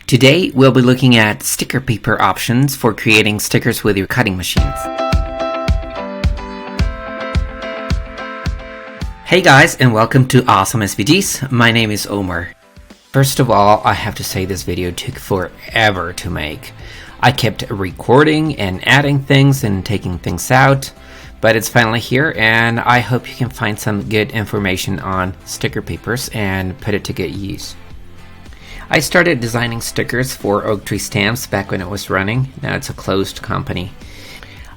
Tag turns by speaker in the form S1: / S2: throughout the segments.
S1: Today, we'll be looking at sticker paper options for creating stickers with your cutting machines. Hey guys, and welcome to Awesome SVGs. My name is Omar. First of all, I have to say this video took forever to make. I kept recording and adding things and taking things out, but it's finally here, and I hope you can find some good information on sticker papers and put it to good use. I started designing stickers for Oak Tree Stamps back when it was running. Now it's a closed company.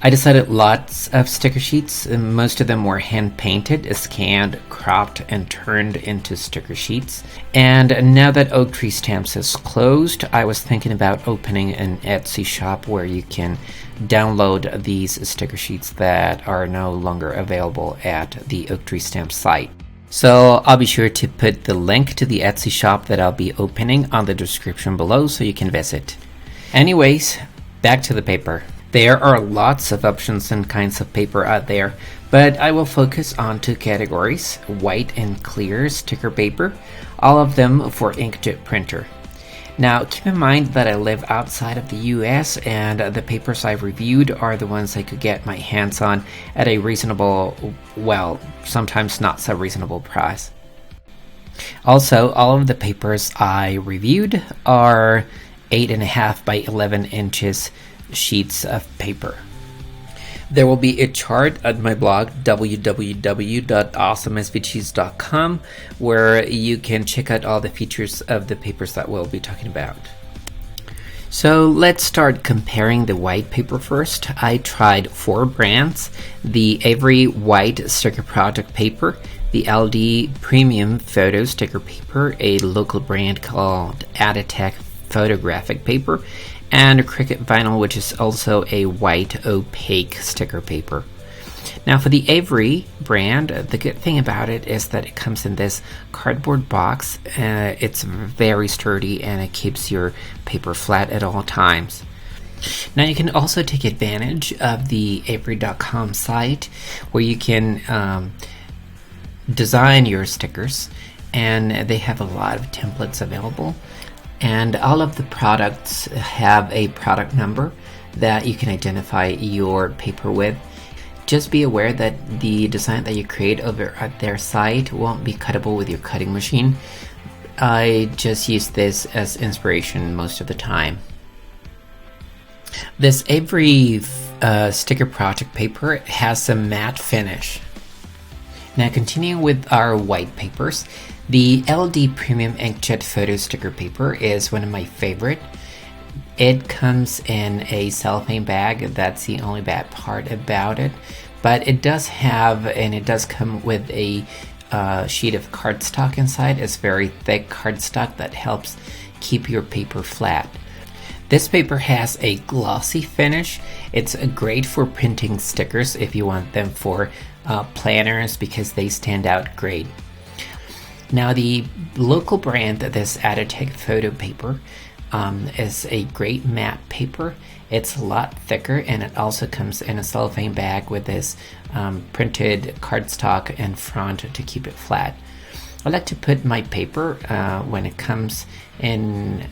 S1: I decided lots of sticker sheets. Most of them were hand painted, scanned, cropped, and turned into sticker sheets. And now that Oak Tree Stamps is closed, I was thinking about opening an Etsy shop where you can download these sticker sheets that are no longer available at the Oak Tree Stamps site. So I'll be sure to put the link to the Etsy shop that I'll be opening on the description below so you can visit. Anyways, back to the paper. There are lots of options and kinds of paper out there, but I will focus on two categories: white and clear sticker paper, all of them for inkjet printer. Now keep in mind that I live outside of the US and the papers I've reviewed are the ones I could get my hands on at a reasonable, well, sometimes not so reasonable price. Also, all of the papers I reviewed are 8.5 by 11 inches sheets of paper. There will be a chart at my blog www.awesomesvgs.com where you can check out all the features of the papers that we'll be talking about. So let's start comparing the white paper first. I tried 4 brands: the Avery White Sticker Project paper, the LD Premium Photo Sticker paper, a local brand called Aditech Photographic paper, and Cricut Vinyl, which is also a white opaque sticker paper. Now for the Avery brand, the good thing about it is that it comes in this cardboard box. It's very sturdy and it keeps your paper flat at all times. Now you can also take advantage of the Avery.com site where you can design your stickers, and they have a lot of templates available. And all of the products have a product number that you can identify your paper with. Just be aware that the design that you create over at their site won't be cuttable with your cutting machine. I just use this as inspiration most of the time. This Avery Sticker Project paper has a matte finish. Now continuing with our white papers, the LD Premium Inkjet Photo Sticker paper is one of my favorite. It comes in a cellophane bag. That's the only bad part about it. But it does have, and it does come with a sheet of cardstock inside. It's very thick cardstock that helps keep your paper flat. This paper has a glossy finish. It's great for printing stickers if you want them for planners because they stand out great. Now the local brand that this Aditech photo paper is a great matte paper. It's a lot thicker, and it also comes in a cellophane bag with this printed cardstock in front to keep it flat. I like to put my paper when it comes in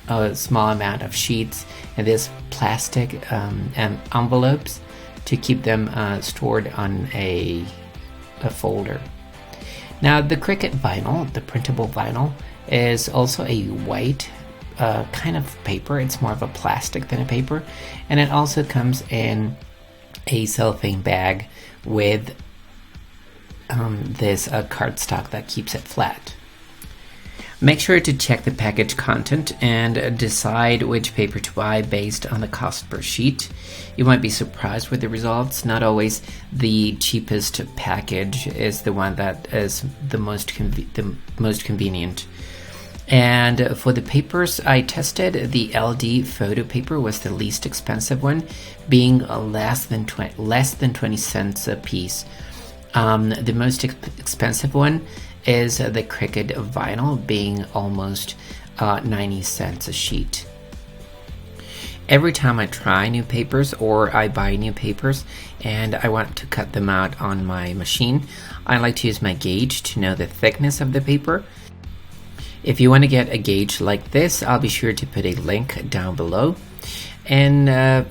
S1: a small amount of sheets in this plastic and envelopes to keep them stored on a folder. Now the Cricut Vinyl, the printable vinyl, is also a white kind of paper. It's more of a plastic than a paper, and it also comes in a cellophane bag with this cardstock that keeps it flat. Make sure to check the package content and decide which paper to buy based on the cost per sheet. You might be surprised with the results. Not always the cheapest package is the one that is the most convenient. And for the papers I tested, the LD photo paper was the least expensive one, being less than 20 cents a piece. The most expensive one is the Cricut Vinyl, being almost 90 cents a sheet. Every time I try new papers or I buy new papers and I want to cut them out on my machine, I like to use my gauge to know the thickness of the paper. If you want to get a gauge like this, I'll be sure to put a link down below. And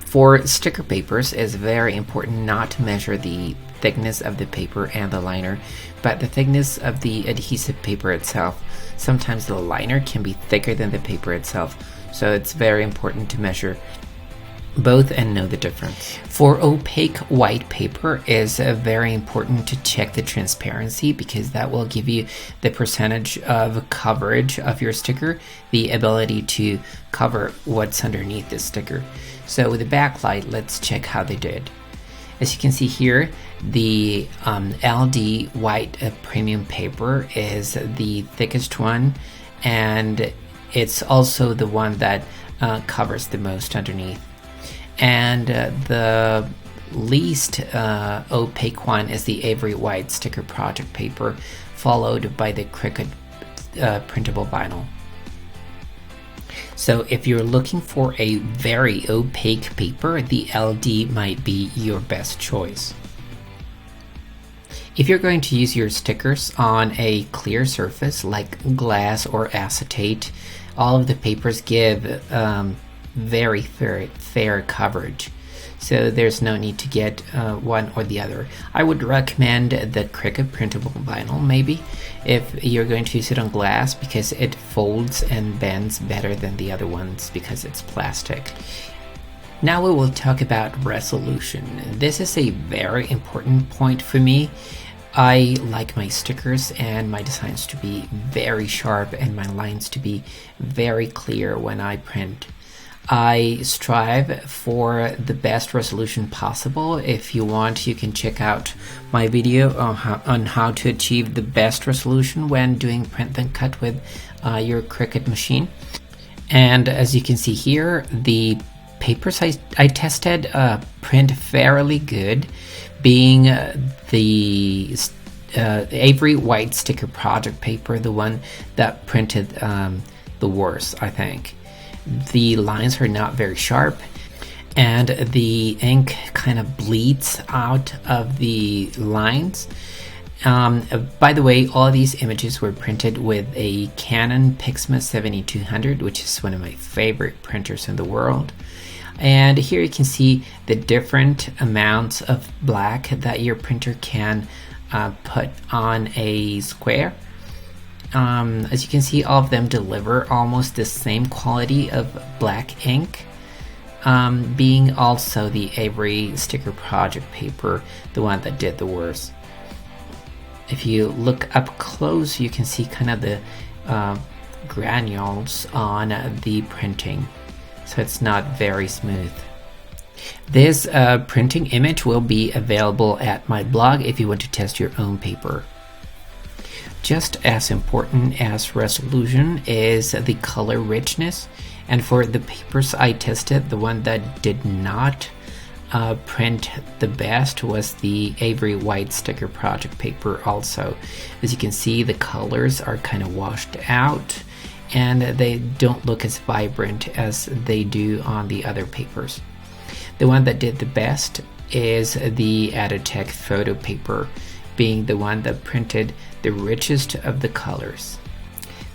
S1: for sticker papers, it's very important not to measure the thickness of the paper and the liner, but the thickness of the adhesive paper itself. Sometimes the liner can be thicker than the paper itself, so it's very important to measure both and know the difference. For opaque white paper, it's very important to check the transparency, because that will give you the percentage of coverage of your sticker, the ability to cover what's underneath the sticker. So with the backlight, let's check how they did. As you can see here, the LD white premium paper is the thickest one, and it's also the one that covers the most underneath. And the least opaque one is the Avery White Sticker Project paper, followed by the Cricut printable vinyl. So if you're looking for a very opaque paper, the LD might be your best choice. If you're going to use your stickers on a clear surface like glass or acetate, all of the papers give very fair coverage, so there's no need to get one or the other. I would recommend the Cricut printable vinyl maybe if you're going to use it on glass, because it folds and bends better than the other ones because it's plastic. Now we will talk about resolution. This is a very important point for me. I like my stickers and my designs to be very sharp and my lines to be very clear when I print. I strive for the best resolution possible. If you want, you can check out my video on how to achieve the best resolution when doing print and cut with your Cricut machine. And as you can see here, the papers I tested print fairly good, being the Avery White Sticker Project paper, the one that printed the worst, I think. The lines are not very sharp, and the ink kind of bleeds out of the lines. By the way, all these images were printed with a Canon Pixma 7200, which is one of my favorite printers in the world. And here you can see the different amounts of black that your printer can put on a square. As you can see, all of them deliver almost the same quality of black ink, being also the Avery Sticker Project paper, the one that did the worst. If you look up close, you can see kind of the granules on the printing, so it's not very smooth. This printing image will be available at my blog if you want to test your own paper. Just as important as resolution is the color richness, and for the papers I tested, the one that did not print the best was the Avery White Sticker Project paper also. As you can see, the colors are kind of washed out and they don't look as vibrant as they do on the other papers. The one that did the best is the Adotech photo paper, being the one that printed the richest of the colors.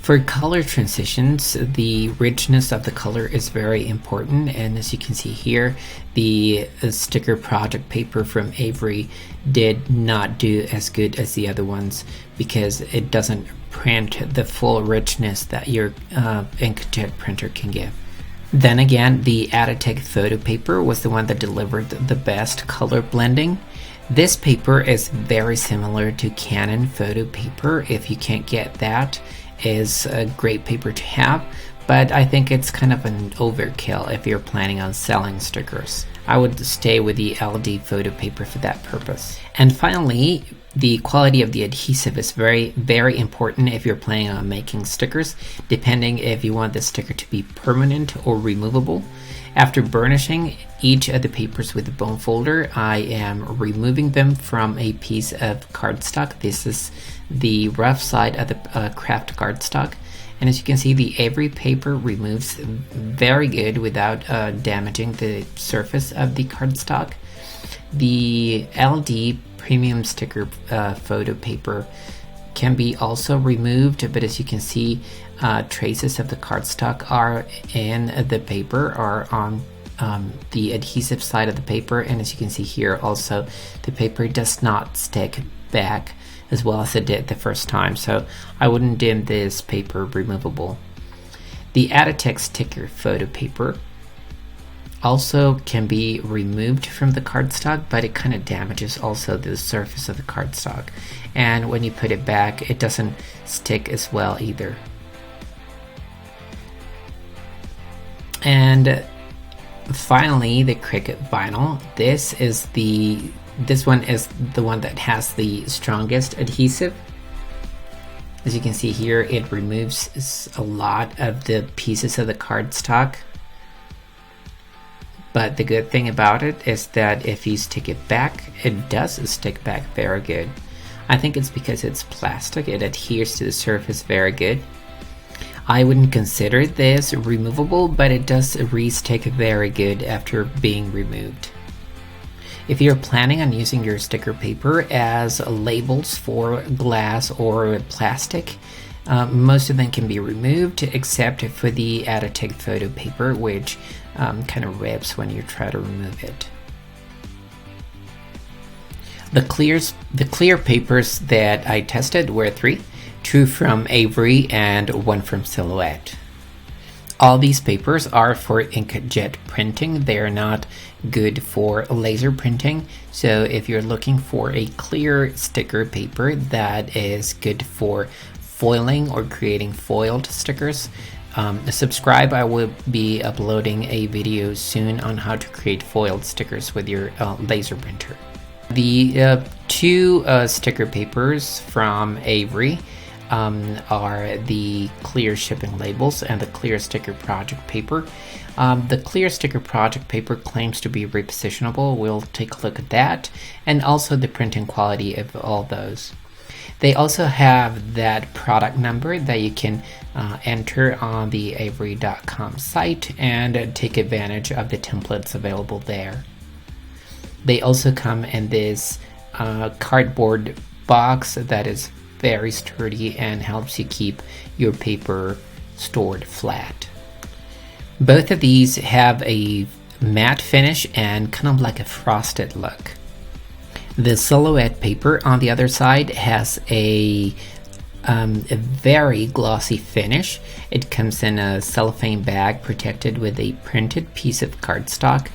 S1: For color transitions, the richness of the color is very important, and as you can see here, the sticker project paper from Avery did not do as good as the other ones because it doesn't print the full richness that your inkjet printer can give. Then again, the Adotech photo paper was the one that delivered the best color blending. This paper is very similar to Canon photo paper. If you can't get that, is a great paper to have, but I think it's kind of an overkill if you're planning on selling stickers. I would stay with the LD photo paper for that purpose. And finally, the quality of the adhesive is very, very important if you're planning on making stickers, depending if you want the sticker to be permanent or removable. After burnishing each of the papers with the bone folder, I am removing them from a piece of cardstock. This is the rough side of the craft cardstock. And as you can see, the Avery paper removes very good without damaging the surface of the cardstock. The LD premium sticker photo paper can be also removed, but as you can see, traces of the cardstock are in the paper or on the adhesive side of the paper, and as you can see here also, the paper does not stick back as well as it did the first time, so I wouldn't deem this paper removable. The Aditex sticker photo paper also can be removed from the cardstock, but it kind of damages also the surface of the cardstock, and when you put it back, it doesn't stick as well either. And finally, the Cricut vinyl. This one is the one that has the strongest adhesive. As you can see here, it removes a lot of the pieces of the cardstock. But the good thing about it is that if you stick it back, it does stick back very good. I think it's because it's plastic, it adheres to the surface very good. I wouldn't consider this removable, but it does re-stick very good after being removed. If you're planning on using your sticker paper as labels for glass or plastic, most of them can be removed except for the Aditex photo paper, which kind of rips when you try to remove it. The clear papers that I tested were 3, 2 from Avery and 1 from Silhouette. All these papers are for inkjet printing. They are not good for laser printing. So if you're looking for a clear sticker paper that is good for foiling or creating foiled stickers, subscribe. I will be uploading a video soon on how to create foiled stickers with your laser printer. The 2 sticker papers from Avery are the clear shipping labels and the clear sticker project paper. The clear sticker project paper claims to be repositionable. We'll take a look at that, and also the printing quality of all those. They also have that product number that you can enter on the avery.com site and take advantage of the templates available there. They also come in this cardboard box that is very sturdy and helps you keep your paper stored flat. Both of these have a matte finish and kind of like a frosted look. The Silhouette paper on the other side has a very glossy finish. It comes in a cellophane bag protected with a printed piece of cardstock.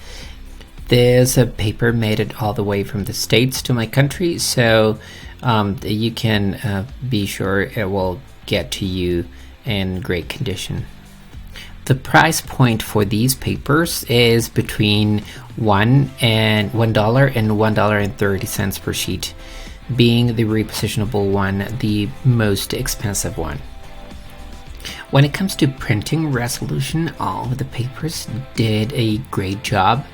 S1: This paper made it all the way from the States to my country, so you can be sure it will get to you in great condition. The price point for these papers is between $1 and $1.30 per sheet, being the repositionable one the most expensive one. When it comes to printing resolution, all of the papers did a great job.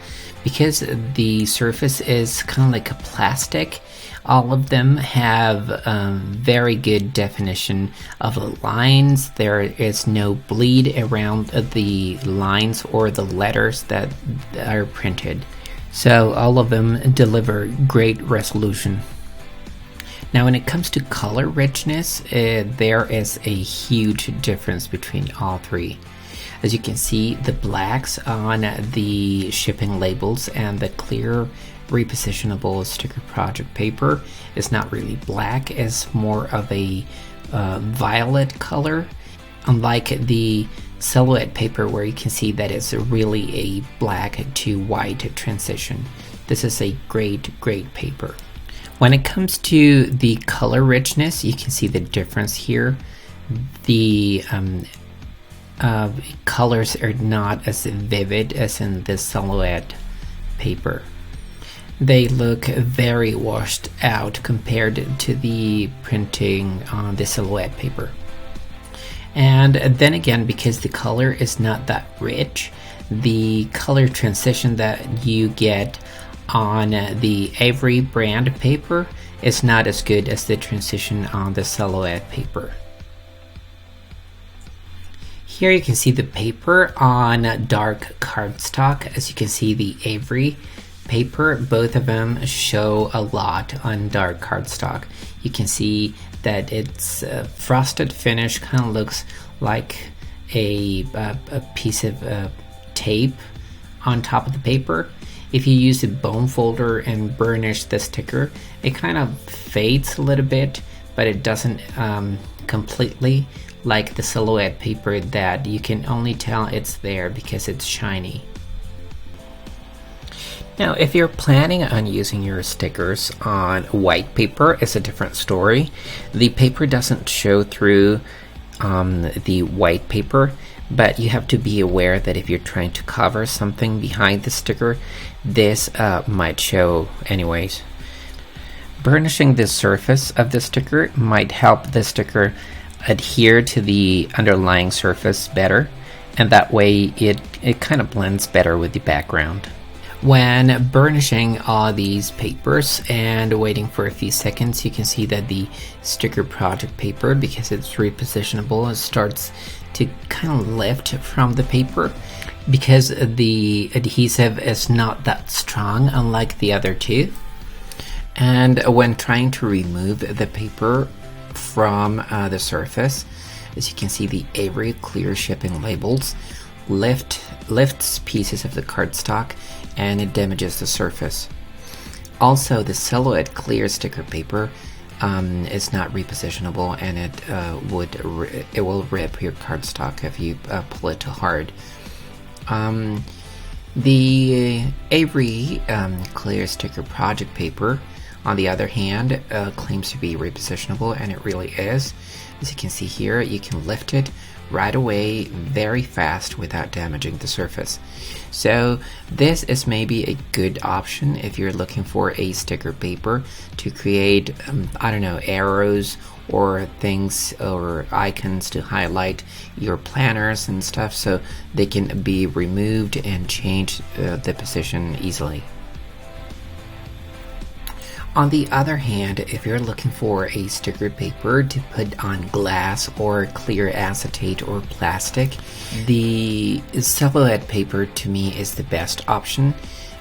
S1: Because the surface is kind of like a plastic, all of them have very good definition of the lines. There is no bleed around the lines or the letters that are printed. So all of them deliver great resolution. Now when it comes to color richness, there is a huge difference between all 3. As you can see, the blacks on the shipping labels and the clear repositionable sticker project paper is not really black, it's more of a violet color, unlike the Silhouette paper where you can see that it's really a black to white transition. This is a great paper. When it comes to the color richness, you can see the difference here. The colors are not as vivid as in the Silhouette paper. They look very washed out compared to the printing on the Silhouette paper. And then again, because the color is not that rich, the color transition that you get on the Avery brand paper is not as good as the transition on the Silhouette paper. Here you can see the paper on dark cardstock. As you can see, the Avery paper, both of them show a lot on dark cardstock. You can see that its frosted finish kind of looks like a piece of tape on top of the paper. If you use a bone folder and burnish the sticker, it kind of fades a little bit, but it doesn't completely, like the silhouette paper that you can only tell it's there because it's shiny. Now, if you're planning on using your stickers on white paper, it's a different story. The paper doesn't show through the white paper, but you have to be aware that if you're trying to cover something behind the sticker, this might show anyways. Burnishing the surface of the sticker might help the sticker adhere to the underlying surface better, and that way it kind of blends better with the background. When burnishing all these papers and waiting for a few seconds, you can see that the sticker project paper, because it's repositionable, it starts to kind of lift from the paper because the adhesive is not that strong, unlike the other two. And when trying to remove the paper from the surface, as you can see, the Avery clear shipping labels lifts pieces of the cardstock and it damages the surface. Also, the silhouette clear sticker paper is not repositionable, and it will rip your cardstock if you pull it too hard. The Avery clear sticker project paper, on the other hand, claims to be repositionable, and it really is. As you can see here, you can lift it right away very fast without damaging the surface. So this is maybe a good option if you're looking for a sticker paper to create I don't know, arrows or things or icons to highlight your planners and stuff, so they can be removed and change the position easily. On the other hand, if you're looking for a sticker paper to put on glass or clear acetate or plastic, the silhouette paper to me is the best option.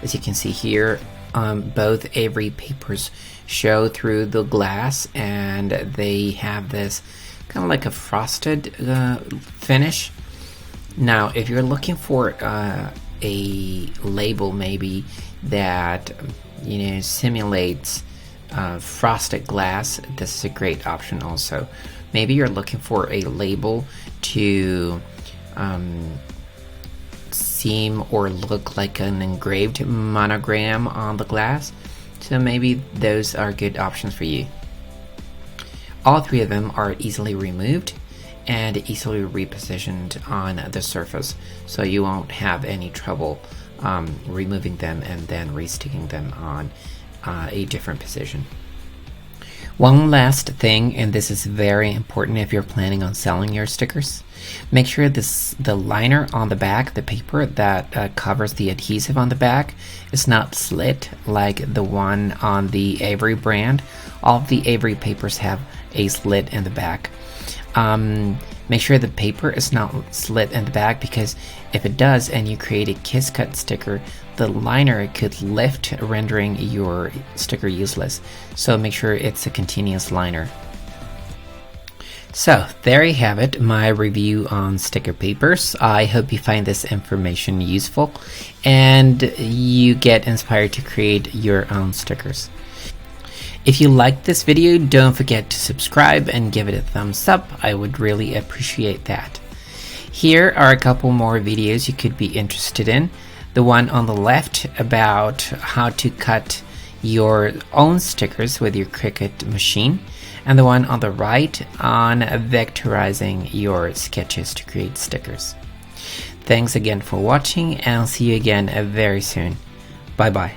S1: As you can see here, both Avery papers show through the glass, and they have this kind of like a frosted finish. Now, if you're looking for a label maybe that simulates frosted glass, this is a great option also. Maybe you're looking for a label to seem or look like an engraved monogram on the glass, so maybe those are good options for you. All three of them are easily removed and easily repositioned on the surface, so you won't have any trouble removing them and then resticking them on a different position. One last thing, and this is very important if you're planning on selling your stickers, make sure the liner on the back, the paper that covers the adhesive on the back, is not slit like the one on the Avery brand. All of the Avery papers have a slit in the back. Make sure the paper is not slit in the back, because if it does and you create a kiss cut sticker, the liner could lift, rendering your sticker useless. So make sure it's a continuous liner. So there you have it, my review on sticker papers. I hope you find this information useful and you get inspired to create your own stickers. If you liked this video, don't forget to subscribe and give it a thumbs up. I would really appreciate that. Here are a couple more videos you could be interested in. The one on the left about how to cut your own stickers with your Cricut machine, and the one on the right on vectorizing your sketches to create stickers. Thanks again for watching, and I'll see you again very soon. Bye bye.